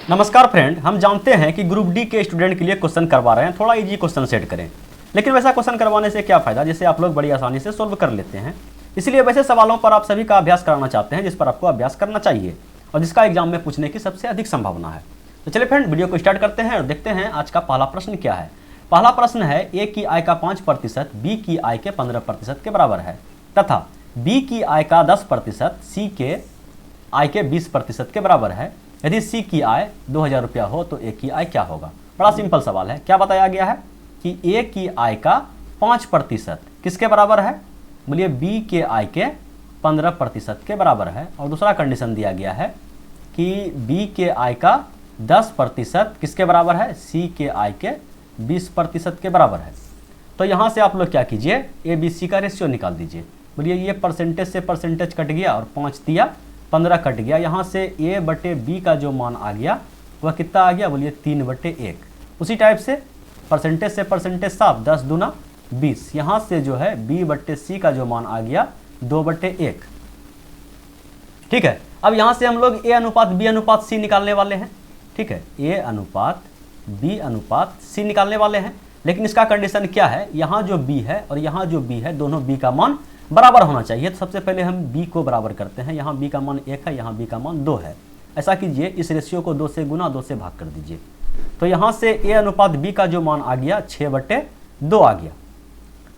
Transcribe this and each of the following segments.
नमस्कार फ्रेंड, हम जानते हैं कि ग्रुप डी के स्टूडेंट के लिए क्वेश्चन करवा रहे हैं, थोड़ा इजी क्वेश्चन सेट करें। लेकिन वैसा क्वेश्चन करवाने से क्या फ़ायदा जिसे आप लोग बड़ी आसानी से सोल्व कर लेते हैं। इसलिए वैसे सवालों पर आप सभी का अभ्यास कराना चाहते हैं जिस पर आपको अभ्यास करना चाहिए और जिसका एग्जाम में पूछने की सबसे अधिक संभावना है। तो चलिए फ्रेंड, वीडियो को स्टार्ट करते हैं और देखते हैं आज का पहला प्रश्न क्या है। पहला प्रश्न है, ए की आय का 5% बी की आय के 15% के बराबर है तथा बी की आय का 10% सी के आय के 20% के बराबर है। यदि सी की आय 2000 रुपया हो तो ए की आय क्या होगा। बड़ा सिंपल सवाल है। क्या बताया गया है कि ए की आय का 5% किसके बराबर है, बोलिए बी के आय के 15% के बराबर है। और दूसरा कंडीशन दिया गया है कि बी के आय का 10% किसके बराबर है, सी के आय के 20% के बराबर है। तो यहाँ से आप लोग क्या कीजिए, ए बी सी का रेशियो निकाल दीजिए। बोलिए ये परसेंटेज से परसेंटेज कट गया और 5 दिया, 15 कट गया। यहाँ से ए बटे बी का जो मान आ गया वह कितना आ गया, बोलिए 3/1। उसी टाइप से परसेंटेज से परसेंटेज साफ, 10 दूना 20। यहाँ से जो है बी बटे सी का जो मान आ गया 2/1। ठीक है, अब यहाँ से हम लोग ए अनुपात बी अनुपात सी निकालने वाले हैं। ठीक है, ए अनुपात बी अनुपात सी निकालने वाले हैं। लेकिन इसका कंडीशन क्या है, यहाँ जो बी है और यहाँ जो बी है दोनों बी का मान बराबर होना चाहिए। तो सबसे पहले हम b को बराबर करते हैं। यहाँ b का मान 1 है, यहाँ b का मान 2 है। ऐसा कीजिए, इस रेशियो को 2 से गुना 2 से भाग कर दीजिए। तो यहाँ से a अनुपात b का जो मान आ गया 6/2 आ गया।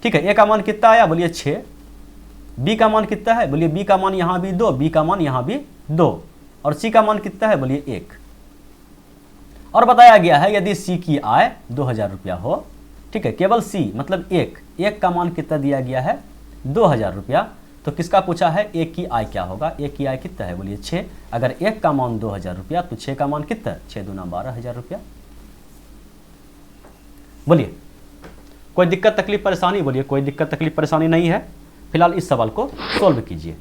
ठीक है, a का मान कितना आया, बोलिए 6। b का मान कितना है, बोलिए b का मान यहाँ भी 2, b का मान यहाँ भी 2 और c का मान कितना है, बोलिए 1। और बताया गया है यदि c की आय 2000 रुपया हो, ठीक है, केवल c मतलब एक का मान कितना दिया गया है, 2000 रुपया। तो किसका पूछा है, एक की आय क्या होगा। एक की आय कितना है, बोलिए 6। अगर एक का मान 2000 रुपया तो 6 का मान कितना, 6 दूना 12000 रुपया। बोलिए कोई दिक्कत तकलीफ परेशानी, बोलिए कोई दिक्कत तकलीफ परेशानी नहीं है। फिलहाल इस सवाल को सोल्व कीजिए।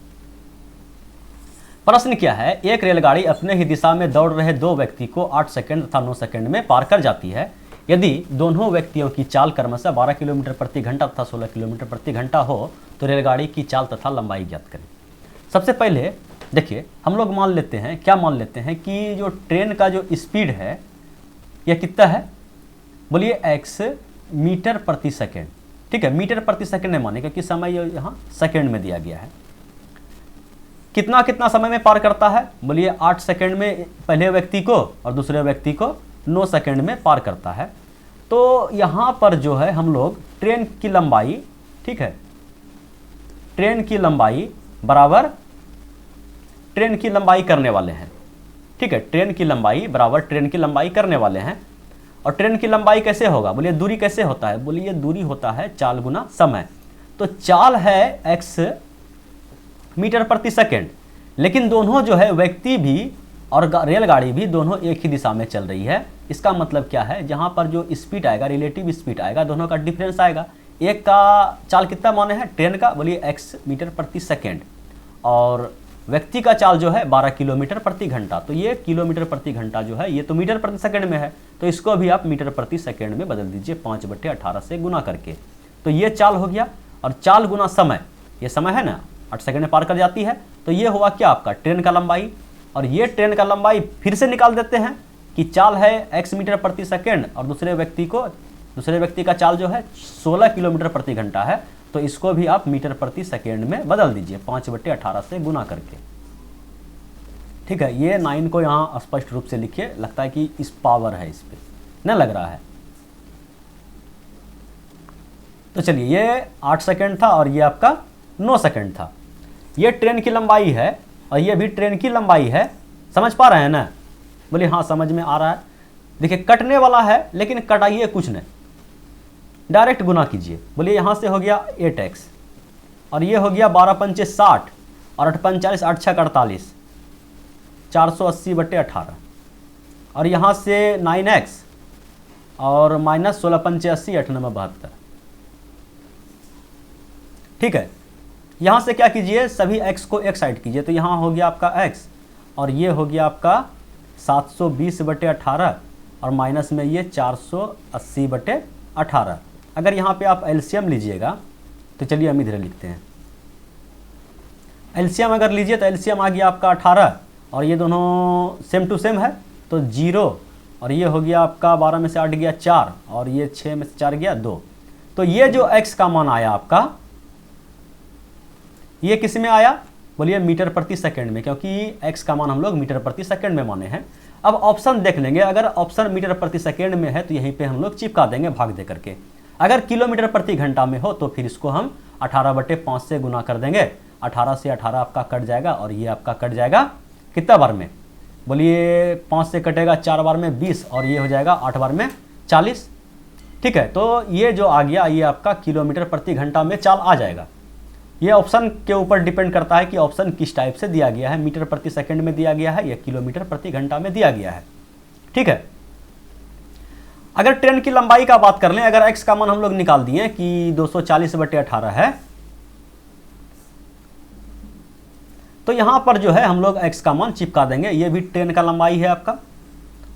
प्रश्न क्या है, एक रेलगाड़ी अपने ही दिशा में दौड़ रहे 2 व्यक्ति को 8 सेकंड तथा 9 सेकंड में पार कर जाती है। यदि दोनों व्यक्तियों की चाल क्रमशः 12 किलोमीटर प्रति घंटा तथा 16 किलोमीटर प्रति घंटा हो तो रेलगाड़ी की चाल तथा लंबाई ज्ञात करें। सबसे पहले देखिए, हम लोग मान लेते हैं, क्या मान लेते हैं कि जो ट्रेन का जो स्पीड है यह कितना है, बोलिए x मीटर प्रति सेकेंड। ठीक है, मीटर प्रति सेकेंड नहीं माने क्योंकि समय यहाँ सेकेंड में दिया गया है। कितना कितना समय में पार करता है, बोलिए 8 सेकेंड में पहले व्यक्ति को और दूसरे व्यक्ति को 9 सेकेंड में पार करता है। तो यहाँ पर जो है हम लोग ट्रेन की लंबाई, ठीक है, ट्रेन की लंबाई बराबर ट्रेन की लंबाई करने वाले हैं। ठीक है, ट्रेन की लंबाई बराबर ट्रेन की लंबाई करने वाले हैं। और ट्रेन की लंबाई कैसे होगा, बोलिए दूरी कैसे होता है, बोलिए दूरी होता है चाल गुना समय। तो चाल है x मीटर प्रति सेकेंड, लेकिन दोनों जो है व्यक्ति भी और रेलगाड़ी भी दोनों एक ही दिशा में चल रही है। इसका मतलब क्या है, जहाँ पर जो स्पीड आएगा, रिलेटिव स्पीड आएगा, दोनों का डिफरेंस आएगा। एक का चाल कितना माने है ट्रेन का, बोलिए x मीटर प्रति सेकेंड, और व्यक्ति का चाल जो है 12 किलोमीटर प्रति घंटा। तो ये किलोमीटर प्रति घंटा जो है ये तो मीटर प्रति सेकेंड में है, तो इसको भी आप मीटर प्रति सेकेंड में बदल दीजिए 5/18 से गुना करके। तो ये चाल हो गया, और चाल गुना समय, ये समय है ना 8 सेकेंड में पार कर जाती है। तो ये हुआ क्या आपका ट्रेन का लंबाई। और ये ट्रेन का लंबाई फिर से निकाल देते हैं कि चाल है x मीटर प्रति सेकेंड और दूसरे व्यक्ति का चाल जो है 16 किलोमीटर प्रति घंटा है। तो इसको भी आप मीटर प्रति सेकेंड में बदल दीजिए 5/18 से गुना करके। ठीक है, ये 9 को यहाँ स्पष्ट रूप से लिखिए, लगता है कि इस पावर है, इस पे नहीं लग रहा है। तो चलिए, ये 8 सेकेंड था और ये आपका 9 सेकेंड था। ये ट्रेन की लंबाई है और ये भी ट्रेन की लंबाई है। समझ पा रहे हैं ना, बोलिए हाँ समझ में आ रहा है। देखिए कटने वाला है लेकिन कटाइए कुछ नहीं, डायरेक्ट गुना कीजिए। बोलिए यहाँ से हो गया 8x और ये हो गया 12 पंचे 60 और 8 45 8 6 48, 480/18। और यहाँ से 9x और माइनस 16 पंचे 80 8 9 72। ठीक है, यहाँ से क्या कीजिए, सभी x को एक साइड कीजिए। तो यहाँ हो गया आपका x और ये हो गया आपका 720/18 और माइनस में ये 480/18। अगर यहाँ पे आप एलसीएम लीजिएगा तो चलिए हम इधर लिखते हैं। एलसीएम अगर लीजिए तो एलसीएम आ गया आपका 18 और ये दोनों सेम टू सेम है तो 0 और ये हो गया आपका 12 में से 8 गया 4 और ये 6 में से 4 गया 2। तो ये जो x का मान आया आपका, ये किस में आया? बोलिए मीटर प्रति सेकंड में, क्योंकि x का मान हम लोग मीटर प्रति सेकंड में माने हैं। अब ऑप्शन देख लेंगे, अगर ऑप्शन मीटर प्रति सेकंड में है तो यहीं पे हम लोग चिपका देंगे भाग दे करके। अगर किलोमीटर प्रति घंटा में हो तो फिर इसको हम 18/5 से गुना कर देंगे। 18 से 18 आपका कट जाएगा और ये आपका कट जाएगा कितना बार में? बोलिए 5 से कटेगा 4 बार में 20 और ये हो जाएगा 8 बार में 40। ठीक है, तो ये जो आ गया ये आपका किलोमीटर प्रति घंटा में चाल आ जाएगा। ये ऑप्शन के ऊपर डिपेंड करता है कि ऑप्शन किस टाइप से दिया गया है, मीटर प्रति सेकंड में दिया गया है या किलोमीटर प्रति घंटा में दिया गया है। ठीक है, अगर ट्रेन की लंबाई का बात कर लें, अगर x का मान हम लोग निकाल दिए कि 240/18 है, तो यहां पर जो है हम लोग x का मान चिपका देंगे। ये भी ट्रेन का लंबाई है आपका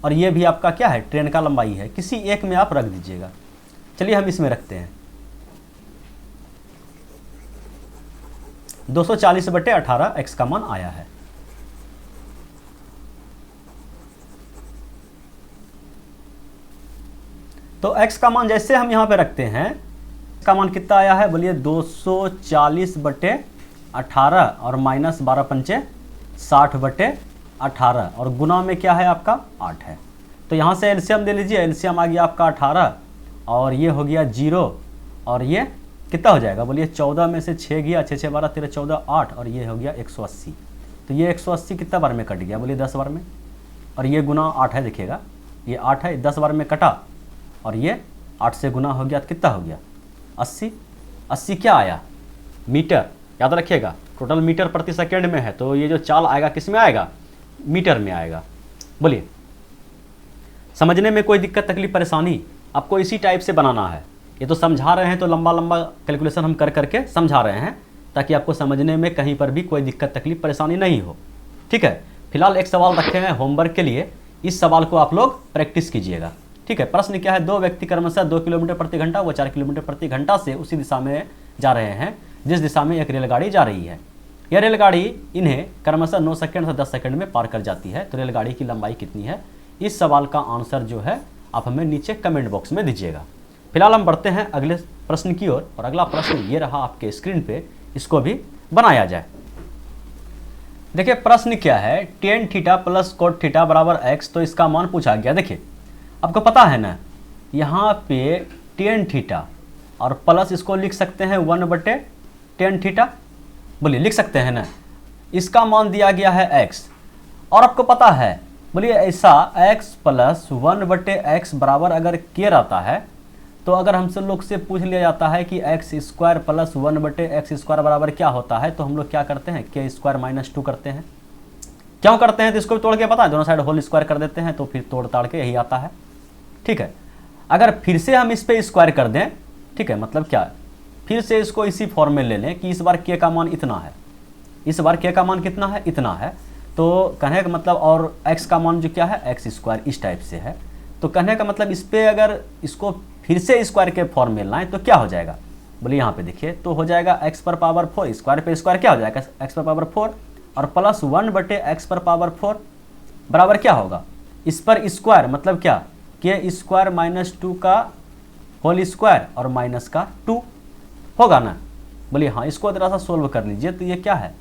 और ये भी आपका क्या है? ट्रेन का लंबाई है। किसी एक में आप रख दीजिएगा। चलिए हम इसमें रखते हैं 240/18 x का मान आया है। तो x का मान जैसे हम यहां पे रखते हैं, x का मान कितना आया है? बोलिए 240/18 और माइनस 12 पंचे 60/18 और गुना में क्या है आपका? 8 है। तो यहां से एलसीएम ले लीजिए। एलसीएम आ गया आपका 18 और ये हो गया 0 और ये कितना हो जाएगा? बोलिए 14 में से 6 गया, 6 6 12 13 14 8 और ये हो गया 180। तो ये 180 कितना बार में कट गया? बोलिए 10 बार में। और ये गुना 8 है, देखिएगा ये 8 है, 10 बार में कटा और ये 8 से गुना हो गया तो कितना हो गया? 80। 80 क्या आया? मीटर। याद रखिएगा टोटल मीटर प्रति सेकंड में है, तो ये जो चाल आएगा किस में आएगा? मीटर में आएगा। बोलिए समझने में कोई दिक्कत तकलीफ परेशानी? आपको इसी टाइप से बनाना है। ये तो समझा रहे हैं तो लंबा लंबा कैलकुलेशन हम कर करके समझा रहे हैं ताकि आपको समझने में कहीं पर भी कोई दिक्कत तकलीफ परेशानी नहीं हो। ठीक है, फिलहाल एक सवाल रखे हैं होमवर्क के लिए, इस सवाल को आप लोग प्रैक्टिस कीजिएगा। ठीक है, प्रश्न क्या है? 2 व्यक्ति क्रमशः 2 किलोमीटर प्रति घंटा व 4 किलोमीटर प्रति घंटा से उसी दिशा में जा रहे हैं जिस दिशा में एक रेलगाड़ी जा रही है। यह रेलगाड़ी इन्हें क्रमशः 9 सेकंड से 10 सेकंड में पार कर जाती है। तो रेलगाड़ी की लंबाई कितनी है? इस सवाल का आंसर जो है आप हमें नीचे कमेंट बॉक्स में दीजिएगा। फिलहाल हम बढ़ते हैं अगले प्रश्न की ओर और अगला प्रश्न ये रहा आपके स्क्रीन पे, इसको भी बनाया जाए। देखिए प्रश्न क्या है? tan theta plus cot theta बराबर x, तो इसका मान पूछा गया। देखिए आपको पता है ना, यहाँ पे tan थीटा और प्लस इसको लिख सकते हैं 1/tan थीटा। बोलिए लिख सकते हैं ना। इसका मान दिया गया है x और आपको पता है, बोलिए ऐसा x प्लस 1/x बराबर अगर k रहता है तो अगर हमसे लोग से पूछ लिया जाता है कि x² प्लस 1/x² बराबर क्या होता है, तो हम लोग क्या करते हैं? k² - 2 करते हैं। क्यों करते हैं? तो इसको भी तोड़ के पता है, दोनों साइड होल स्क्वायर कर देते हैं तो फिर तोड़ ताड़ के यही आता है। ठीक है, अगर फिर से हम इस पे स्क्वायर कर दें, ठीक है, मतलब क्या, फिर से इसको इसी फॉर्म में ले लें कि इस बार k का मान इतना है, इस बार k का मान कितना है? इतना है। तो कहने का मतलब, और x का मान जो क्या है? x² इस टाइप से है। तो कहने का मतलब इस पे अगर इसको फिर से स्क्वायर के फॉर्म में लाएं तो क्या हो जाएगा? बोलिए यहाँ पे देखिए, तो हो जाएगा x⁴ स्क्वायर पे स्क्वायर क्या हो जाएगा? x⁴ और प्लस 1/x⁴ बराबर क्या होगा? इस पर स्क्वायर मतलब क्या? k² - 2 का होल स्क्वायर और माइनस का 2 होगा ना। बोलिए हाँ, इसको जरा सा सोल्व कर लीजिए। तो ये क्या है?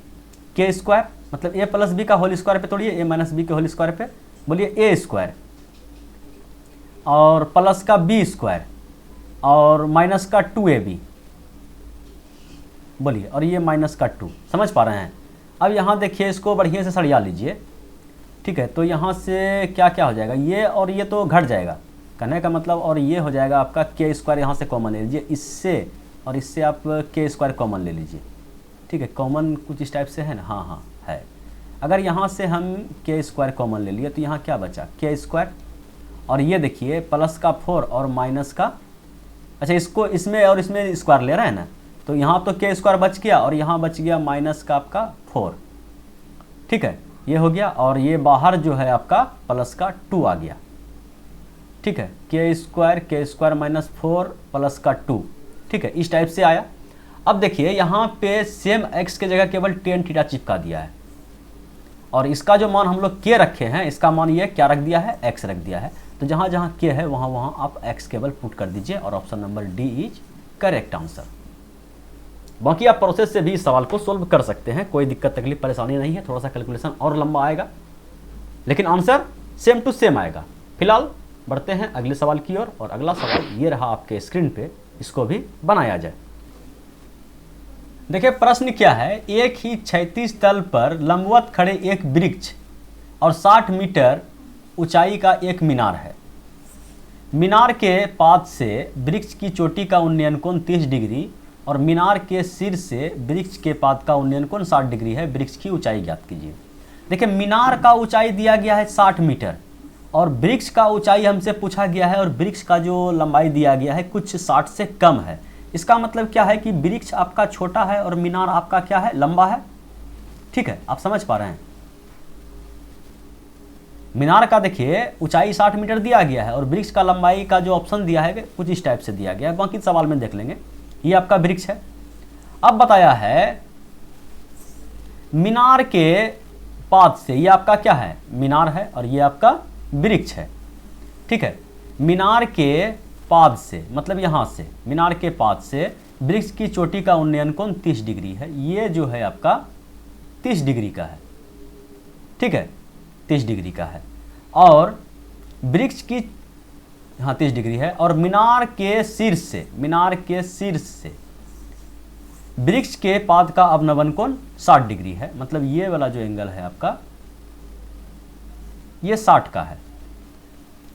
k² मतलब a प्लस b का होल स्क्वायर पे तोड़िए, a माइनस b के होल स्क्वायर पे। बोलिए a² और प्लस का b² और माइनस का 2ab। बोलिए, और ये माइनस का 2, समझ पा रहे हैं? अब यहाँ देखिए, इसको बढ़िया से सरिया लीजिए। ठीक है, तो यहाँ से क्या क्या हो जाएगा? ये और ये तो घट जाएगा, कहने का मतलब, और ये हो जाएगा आपका k² यहाँ से कॉमन ले लीजिए, इससे और इससे आप k² कॉमन ले लीजिए। ठीक है, कॉमन कुछ इस टाइप से है ना? हाँ हाँ है। अगर यहाँ से हम k² कॉमन ले लिए तो यहाँ क्या बचा? k² और ये देखिए प्लस का 4 और माइनस का, अच्छा इसको इसमें और इसमें स्क्वायर ले रहे हैं ना, तो यहाँ तो k² बच गया और यहाँ बच गया माइनस का आपका 4। ठीक है, ये हो गया और ये बाहर जो है आपका प्लस का 2 आ गया। ठीक है, k² - 4 प्लस का 2। ठीक है, इस टाइप से आया। अब देखिए यहाँ पे सेम x के जगह केवल tan थीटा चिपका दिया है। और इसका जो मान हम लोग के रखे हैं, इसका मान ये क्या रख दिया है, एक्स रख दिया है। तो जहाँ जहाँ के है वहाँ वहाँ आप एक्स केवल पुट कर दीजिए और option number D is correct answer. बाकी आप प्रोसेस से भी इस सवाल को सोल्व कर सकते हैं, कोई दिक्कत तकलीफ परेशानी नहीं है। थोड़ा सा कैलकुलेशन और लंबा आएगा लेकिन आंसर सेम टू सेम आएगा। फिलहाल बढ़ते हैं अगले सवाल की ओर और अगला सवाल ये रहा आपके स्क्रीन पे, इसको भी बनाया जाए। देखिए प्रश्न क्या है, एक ही क्षैतिज तल पर लंबवत खड़े एक वृक्ष और 60 मीटर ऊंचाई का एक मीनार है। मीनार के पात से वृक्ष की चोटी का उन्नयन कोण 30 डिग्री और मीनार के सिर से वृक्ष के पात का उन्नयन कोण 60 डिग्री है। वृक्ष की ऊंचाई ज्ञात कीजिए। देखिए मीनार का ऊंचाई दिया गया है 60 मीटर और वृक्ष का ऊंचाई हमसे पूछा गया है और वृक्ष का जो लंबाई दिया गया है कुछ 60 से कम है। इसका मतलब क्या है कि वृक्ष आपका छोटा है और मीनार आपका क्या है, लंबा है। ठीक है, आप समझ पा रहे हैं। मीनार का देखिए ऊंचाई 60 मीटर दिया गया है और वृक्ष का लंबाई का जो ऑप्शन दिया है कुछ इस टाइप से दिया गया है, बाकी सवाल में देख लेंगे। ये आपका वृक्ष है। अब बताया है मीनार के पात से, ये आपका क्या है, मीनार है और ये आपका वृक्ष है। ठीक है, मीनार के पाद से मतलब यहाँ से, मीनार के पाद से वृक्ष की चोटी का उन्नयन कोण 30 डिग्री है। ये जो है आपका 30 डिग्री का है। ठीक है, 30 डिग्री का है और वृक्ष की, हाँ 30 डिग्री है और मीनार के शीर्ष से, मीनार के शीर्ष से वृक्ष के पाद का अवनमन कोण 60 डिग्री है। मतलब ये वाला जो एंगल है आपका ये 60 का है।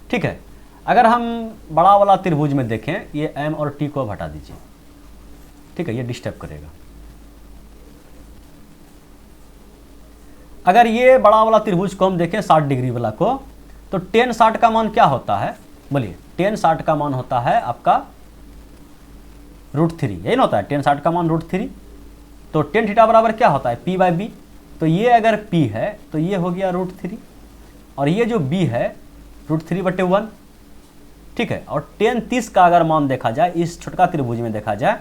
ठीक है, अगर हम बड़ा वाला त्रिभुज में देखें, ये एम और टी को हटा दीजिए। ठीक है, ये डिस्टर्ब करेगा। अगर ये बड़ा वाला त्रिभुज को हम देखें 60 डिग्री वाला को, तो tan 60 का मान क्या होता है, बोलिए। tan 60 का मान होता है आपका √3, यही ना होता है, tan 60 का मान √3। तो tan थीटा बराबर क्या होता है, p/b। तो ये अगर p है तो ये हो गया √3 और ये जो b है √3/1। ठीक है, और tan 30 का अगर मान देखा जाए, इस छोटका त्रिभुज में देखा जाए,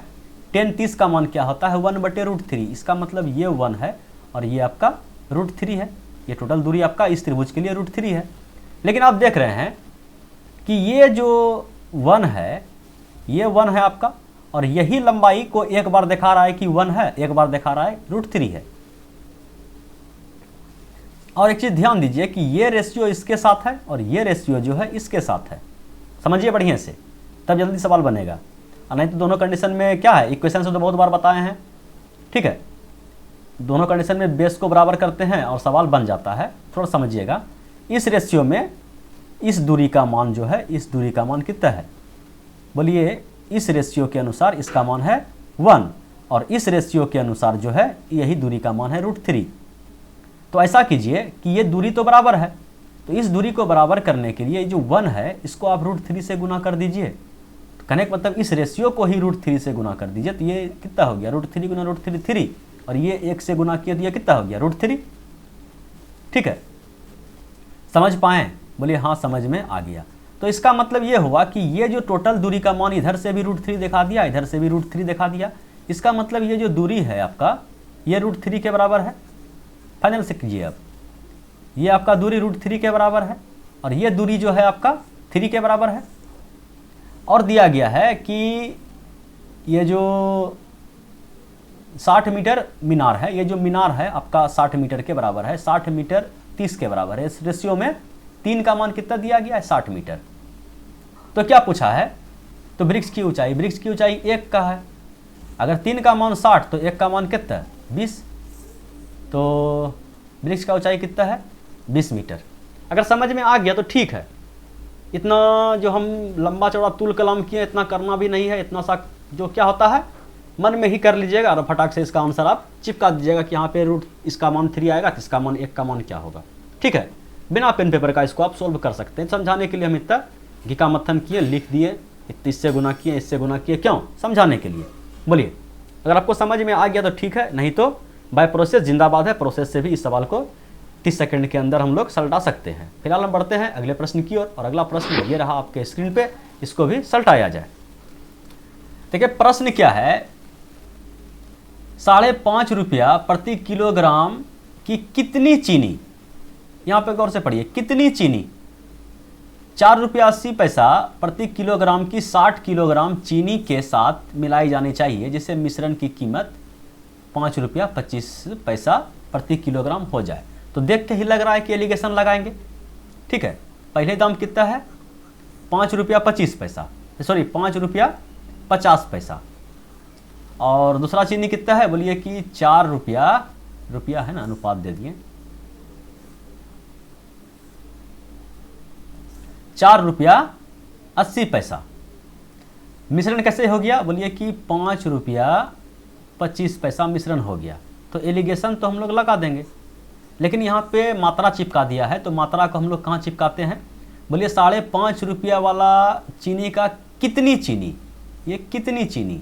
tan 30 का मान क्या होता है, 1/√3। इसका मतलब ये 1 है और ये आपका √3 है। ये टोटल दूरी आपका इस त्रिभुज के लिए √3 है। लेकिन आप देख रहे हैं कि ये जो 1 है, ये 1 है आपका और यही लंबाई को एक बार दिखा रहा है कि 1 है, एक बार दिखा रहा है √3 है। और एक चीज ध्यान दीजिए कि ये रेशियो इसके साथ है और ये रेशियो जो है इसके साथ है। समझिए बढ़िया से, तब जल्दी सवाल बनेगा। और नहीं तो दोनों कंडीशन में क्या है, इक्वेशन से तो बहुत बार बताए हैं। ठीक है, दोनों कंडीशन में बेस को बराबर करते हैं और सवाल बन जाता है। थोड़ा समझिएगा, इस रेशियो में इस दूरी का मान जो है, इस दूरी का मान कितना है, बोलिए। इस रेशियो के अनुसार इसका मान है 1 और इस रेशियो के अनुसार जो है यही दूरी का मान है √3। तो ऐसा कीजिए कि ये दूरी तो बराबर है, तो इस दूरी को बराबर करने के लिए जो 1 है इसको आप √3 से गुना कर दीजिए। तो कहने का मतलब इस रेशियो को ही √3 से गुना कर दीजिए। तो ये कितना हो गया, √3 गुना √3 3 और ये 1 से गुना किया तो ये कितना हो गया, √3। ठीक है, समझ पाए, बोलिए हाँ समझ में आ गया। तो इसका मतलब ये हुआ कि ये जो टोटल दूरी का मान इधर से भी √3 दिखा दिया, इधर से भी √3 दिखा दिया। इसका मतलब ये जो दूरी है आपका ये √3 के बराबर है। फाइनल से कीजिए अब, ये आपका दूरी √3 के बराबर है और ये दूरी जो है आपका 3 के बराबर है। और दिया गया है कि ये जो 60 मीटर मीनार है, ये जो मीनार है आपका 60 मीटर के बराबर है, 60 मीटर 30 के बराबर है। इस रेशियो में 3 का मान कितना दिया गया है, 60 मीटर। तो क्या पूछा है, तो वृक्ष की ऊंचाई, वृक्ष की ऊंचाई 1 का है। अगर 3 का मान 60 तो 1 का मान कितना है, 20। तो वृक्ष का ऊंचाई कितना है, 20 मीटर। अगर समझ में आ गया तो ठीक है। इतना जो हम लंबा चौड़ा तुल कलाम किए इतना करना भी नहीं है। इतना सा जो क्या होता है मन में ही कर लीजिएगा और फटाक से इसका आंसर आप चिपका दीजिएगा कि यहाँ पे रूट इसका मान 3 आएगा तो इसका मान 1 का मान क्या होगा। ठीक है, बिना पेन पेपर का इसको आप सोल्व कर सकते हैं। समझाने के लिए हम इतना घिका मत्थन किए, लिख दिए, इससे गुना किए, इससे गुना किए, क्यों, समझाने के लिए। बोलिए, अगर आपको समझ में आ गया तो ठीक है, नहीं तो बाय प्रोसेस जिंदाबाद है। प्रोसेस से भी इस सवाल को 30 सेकंड के अंदर हम लोग सलटा सकते हैं। फिलहाल हम बढ़ते हैं अगले प्रश्न की ओर और अगला प्रश्न ये रहा आपके स्क्रीन पे, इसको भी सलटाया जाए। देखिए प्रश्न क्या है, 5.5 रुपया प्रति किलोग्राम कि कितनी चीनी, यहाँ पे गौर से पढ़िए, कितनी चीनी 4.80 रुपया प्रति किलोग्राम की 60 किलोग्राम चीनी के साथ मिलाई जानी चाहिए, जिससे मिश्रण की कीमत 5.25 रुपया प्रति किलोग्राम हो जाए। तो देख के ही लग रहा है कि एलिगेशन लगाएंगे। ठीक है, पहले दाम कितना है 5.25 रुपया, सॉरी 5.50 रुपया, और दूसरा चीनी कितना है, बोलिए कि 4 रुपया है ना, अनुपात दे दिए 4.80 रुपया। मिश्रण कैसे हो गया, बोलिए कि 5.25 रुपया मिश्रण हो गया। तो एलिगेशन तो हम लोग लगा देंगे, लेकिन यहाँ पे मात्रा चिपका दिया है, तो मात्रा को हम लोग कहाँ चिपकाते हैं, बोलिए 5.5 रुपया वाला चीनी का कितनी चीनी, ये कितनी चीनी,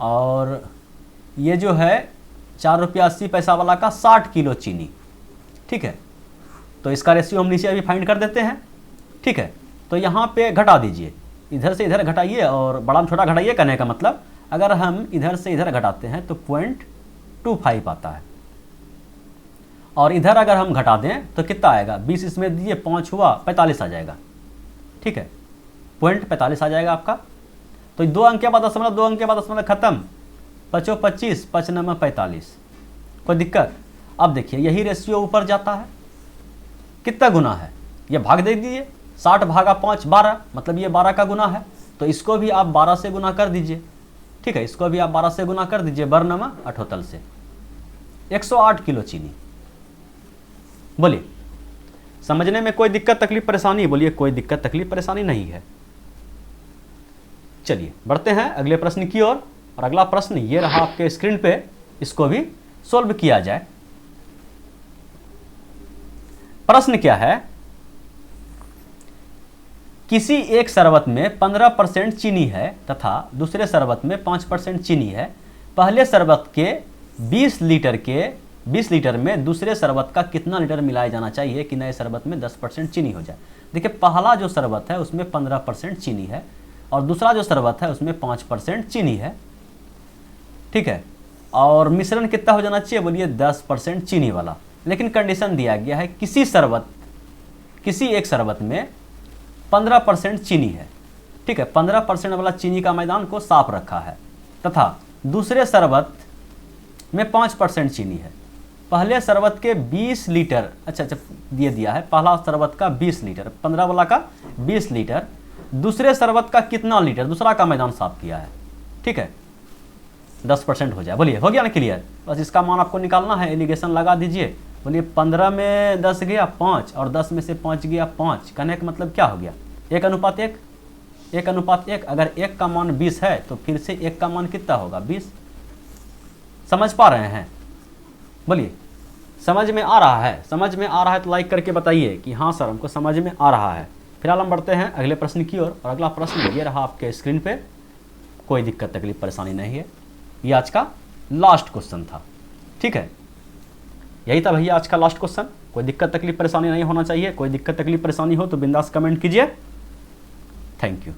और ये जो है 4.80 रुपया वाला का 60 किलो चीनी। ठीक है, तो इसका रेशियो हम नीचे अभी फाइंड कर देते हैं। ठीक है, तो यहाँ पे घटा दीजिए, इधर से इधर घटाइए और बड़ा में छोटा घटाइए। कहने का मतलब अगर हम इधर से इधर घटाते हैं तो 0.25 आता है, और इधर अगर हम घटा दें तो कितना आएगा, 20 इसमें दीजिए, 5 हुआ 45 आ जाएगा। ठीक है, 0.45 आ जाएगा आपका। तो 2 अंक के बाद दशमलव, 2 अंक के बाद दशमलव, खत्म, 5 25, 5 9 45। कोई दिक्कत। अब देखिए यही रेशियो ऊपर जाता है, कितना गुना है, ये भाग दे दीजिए, 60 भागा 5 12, मतलब ये 12 का गुना है। तो इसको भी आप 12 से गुना कर दीजिए। ठीक है, इसको भी आप 12 से गुना कर दीजिए, बरनमा अठोतल से 108 किलो चीनी। बोलिए समझने में कोई दिक्कत तकलीफ परेशानी, बोलिए कोई दिक्कत तकलीफ परेशानी नहीं है। चलिए बढ़ते हैं अगले प्रश्न की ओर, और अगला प्रश्न ये रहा आपके स्क्रीन पे, इसको भी सोल्व किया जाए। प्रश्न क्या है, किसी एक शरबत में 15% चीनी है तथा दूसरे शरबत में 5% चीनी है। पहले शरबत के 20 लीटर में दूसरे शरबत का कितना लीटर मिलाया जाना चाहिए कि नए शरबत में 10% चीनी हो जाए। देखिए पहला जो शरबत है उसमें 15% चीनी है, और दूसरा जो शरबत है उसमें 5% चीनी है। ठीक है, और मिश्रण कितना हो जाना चाहिए, बोलिए 10% चीनी वाला। लेकिन कंडीशन दिया गया है किसी एक शरबत में 15% चीनी है। ठीक है, 15% वाला चीनी का मैदान को साफ रखा है, तथा दूसरे शरबत में 5% चीनी है। पहले शरबत के 20 लीटर, अच्छा ये दिया है, पहला शरबत का 20 लीटर, 15 वाला का 20 लीटर, दूसरे शरबत का कितना लीटर, दूसरा का मैदान साफ किया है। ठीक है, 10% हो जाए। बोलिए हो गया ना क्लियर। बस इसका मान आपको निकालना है, एलिगेशन लगा दीजिए। बोलिए 15 में 10 गया 5, और 10 में से 5 गया 5। कहने का मतलब क्या हो गया, 1:1, 1:1। अगर 1 का मान 20 है तो फिर से 1 का मान कितना होगा, 20। समझ पा रहे हैं, बोलिए समझ में आ रहा है। समझ में आ रहा है तो लाइक करके बताइए कि हाँ सर हमको समझ में आ रहा है। फिलहाल हम बढ़ते हैं अगले प्रश्न की ओर, और अगला प्रश्न ये रहा आपके स्क्रीन पे। कोई दिक्कत तकलीफ परेशानी नहीं है, ये आज का लास्ट क्वेश्चन था। ठीक है, यही था भैया आज का लास्ट क्वेश्चन। कोई दिक्कत तकलीफ परेशानी नहीं होना चाहिए। कोई दिक्कत तकलीफ परेशानी हो तो बिंदास कमेंट कीजिए। Thank you.